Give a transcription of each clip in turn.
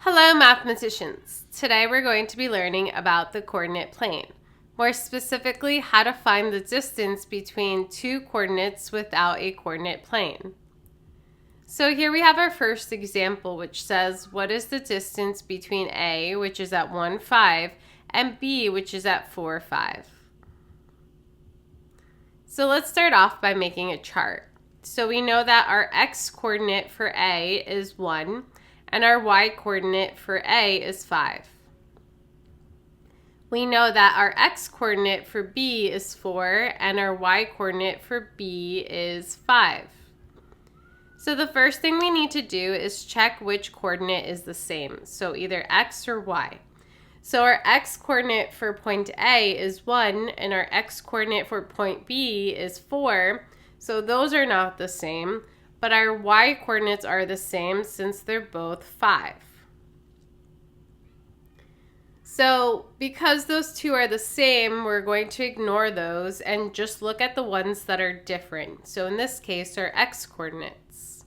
Hello, mathematicians. Today we're going to be learning about the coordinate plane. More specifically, how to find the distance between two coordinates without a coordinate plane. So here we have our first example, which says, what is the distance between A, which is at 1, 5, and B, which is at 4, 5? So let's start off by making a chart. So we know that our x-coordinate for A is 1, and our y-coordinate for A is 5. We know that our x-coordinate for B is 4, and our y-coordinate for B is 5. So the first thing we need to do is check which coordinate is the same, so either x or y. So our x-coordinate for point A is 1, and our x-coordinate for point B is 4, so those are not the same, but our y-coordinates are the same since they're both 5. So because those two are the same, we're going to ignore those and just look at the ones that are different. So in this case, our x-coordinates.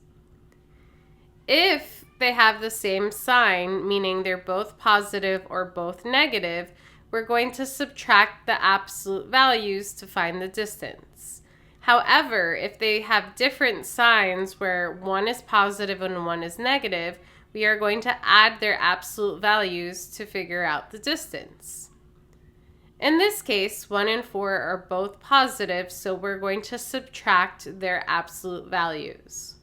If they have the same sign, meaning they're both positive or both negative, we're going to subtract the absolute values to find the distance. However, if they have different signs where one is positive and one is negative, we are going to add their absolute values to figure out the distance. In this case, 1 and 4 are both positive, so we're going to subtract their absolute values.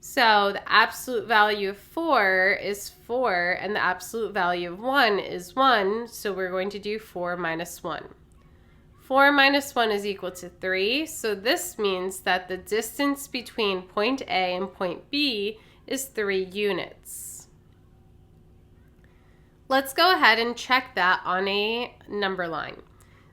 So the absolute value of 4 is 4, and the absolute value of 1 is 1, so we're going to do 4 minus 1. 4 minus 1 is equal to 3, so this means that the distance between point A and point B is 3 units. Let's go ahead and check that on a number line.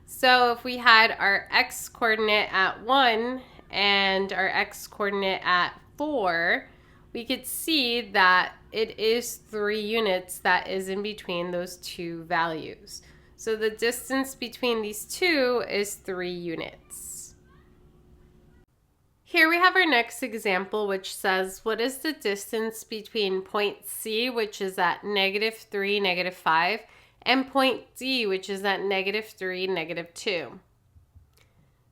So if we had our x-coordinate at 1 and our x-coordinate at 4, we could see that it is 3 units that is in between those two values. So the distance between these two is 3 units. Here we have our next example, which says, what is the distance between point C, which is at -3, -5, and point D, which is at -3, -2?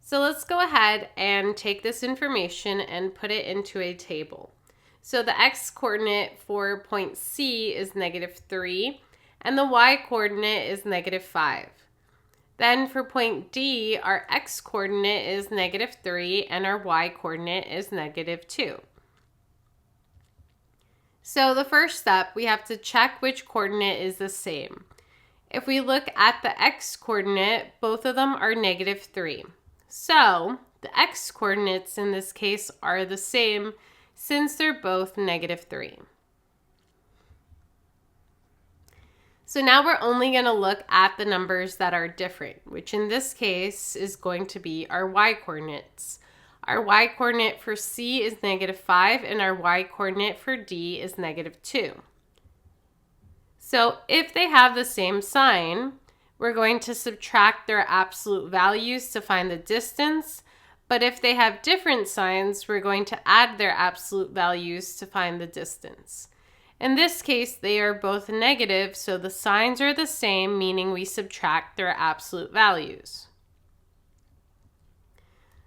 So let's go ahead and take this information and put it into a table. So the x-coordinate for point C is -3, and the y-coordinate is -5. Then for point D, our x-coordinate is -3 and our y-coordinate is -2. So the first step, we have to check which coordinate is the same. If we look at the x-coordinate, both of them are -3. So the x-coordinates in this case are the same since they're both -3. So now we're only going to look at the numbers that are different, which in this case is going to be our y-coordinates. Our y-coordinate for C is -5 and our y-coordinate for D is -2. So if they have the same sign, we're going to subtract their absolute values to find the distance, but if they have different signs, we're going to add their absolute values to find the distance. In this case, they are both negative, so the signs are the same, meaning we subtract their absolute values.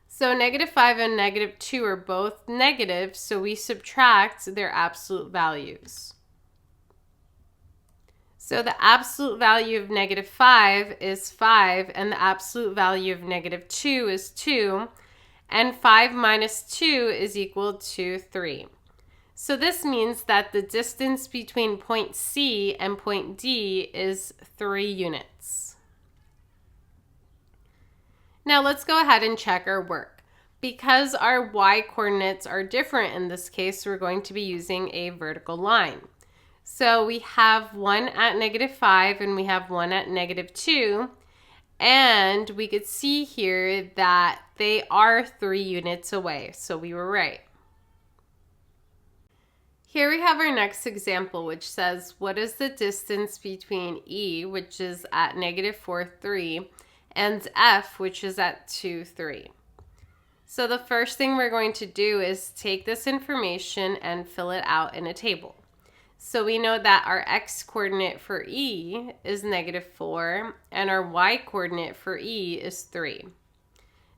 So -5 and -2 are both negative, so we subtract their absolute values. So the absolute value of -5 is 5, and the absolute value of -2 is 2, and 5 minus 2 is equal to 3. So this means that the distance between point C and point D is 3 units. Now let's go ahead and check our work. Because our y-coordinates are different in this case, we're going to be using a vertical line. So we have one at -5 and we have one at -2. And we could see here that they are 3 units away, so we were right. Here we have our next example, which says, what is the distance between E, which is at -4, 3, and F, which is at 2, 3? So the first thing we're going to do is take this information and fill it out in a table. So we know that our x-coordinate for E is -4 and our y-coordinate for E is 3.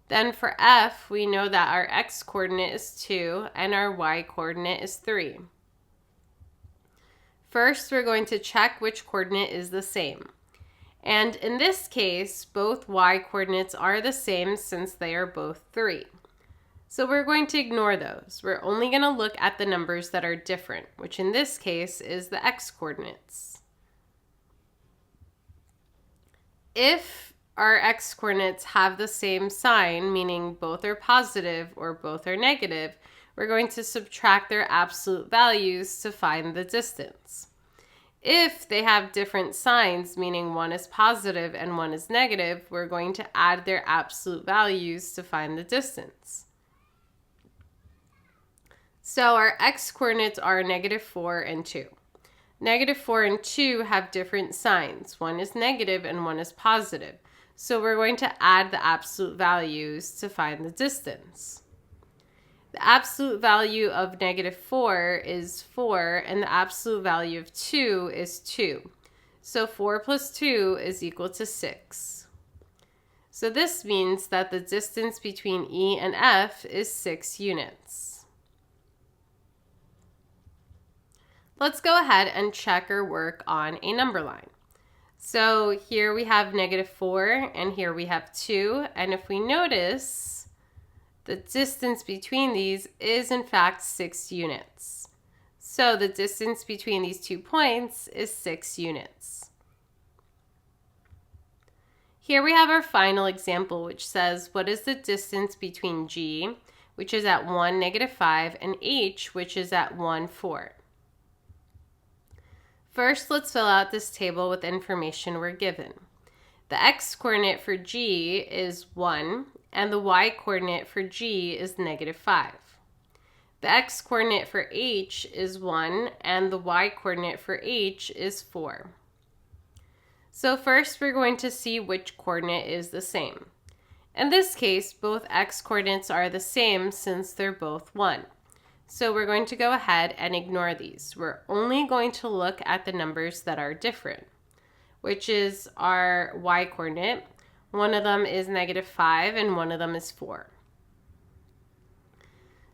Then for F, we know that our x-coordinate is 2 and our y-coordinate is 3. First, we're going to check which coordinate is the same. And in this case, both y-coordinates are the same since they are both 3. So we're going to ignore those. We're only going to look at the numbers that are different, which in this case is the x-coordinates. If our x-coordinates have the same sign, meaning both are positive or both are negative, we're going to subtract their absolute values to find the distance. If they have different signs, meaning one is positive and one is negative, we're going to add their absolute values to find the distance. So our x-coordinates are -4 and 2. -4 and 2 have different signs. One is negative and one is positive. So we're going to add the absolute values to find the distance. The absolute value of -4 is 4 and the absolute value of 2 is 2. So 4 plus 2 is equal to 6. So this means that the distance between E and F is 6 units. Let's go ahead and check our work on a number line. So here we have -4 and here we have 2. And if we notice, the distance between these is in fact 6 units. So the distance between these 2 points is 6 units. Here we have our final example, which says, what is the distance between G, which is at 1, -5, and H, which is at 1, 4? First, let's fill out this table with information we're given. The x-coordinate for G is 1, and the y-coordinate for G is -5. The x-coordinate for H is 1, and the y-coordinate for H is 4. So first, we're going to see which coordinate is the same. In this case, both x-coordinates are the same since they're both 1. So we're going to go ahead and ignore these. We're only going to look at the numbers that are different, which is our y-coordinate. One of them is -5 and one of them is 4.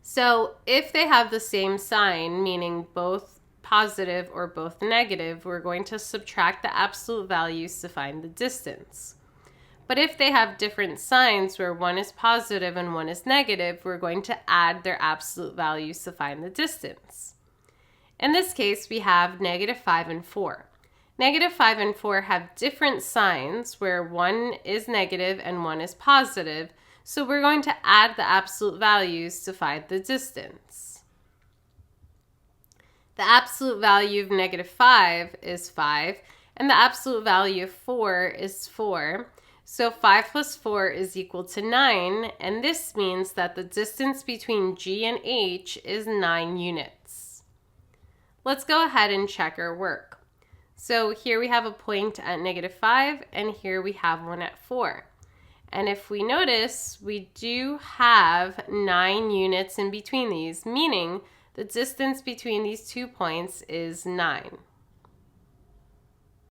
So if they have the same sign, meaning both positive or both negative, we're going to subtract the absolute values to find the distance. But if they have different signs where one is positive and one is negative, we're going to add their absolute values to find the distance. In this case, we have -5 and 4. -5 and 4 have different signs where one is negative and one is positive, so we're going to add the absolute values to find the distance. The absolute value of -5 is 5, and the absolute value of 4 is 4. So 5 plus 4 is equal to 9, and this means that the distance between G and H is 9 units. Let's go ahead and check our work. So here we have a point at -5, and here we have one at 4. And if we notice, we do have 9 units in between these, meaning the distance between these 2 points is 9.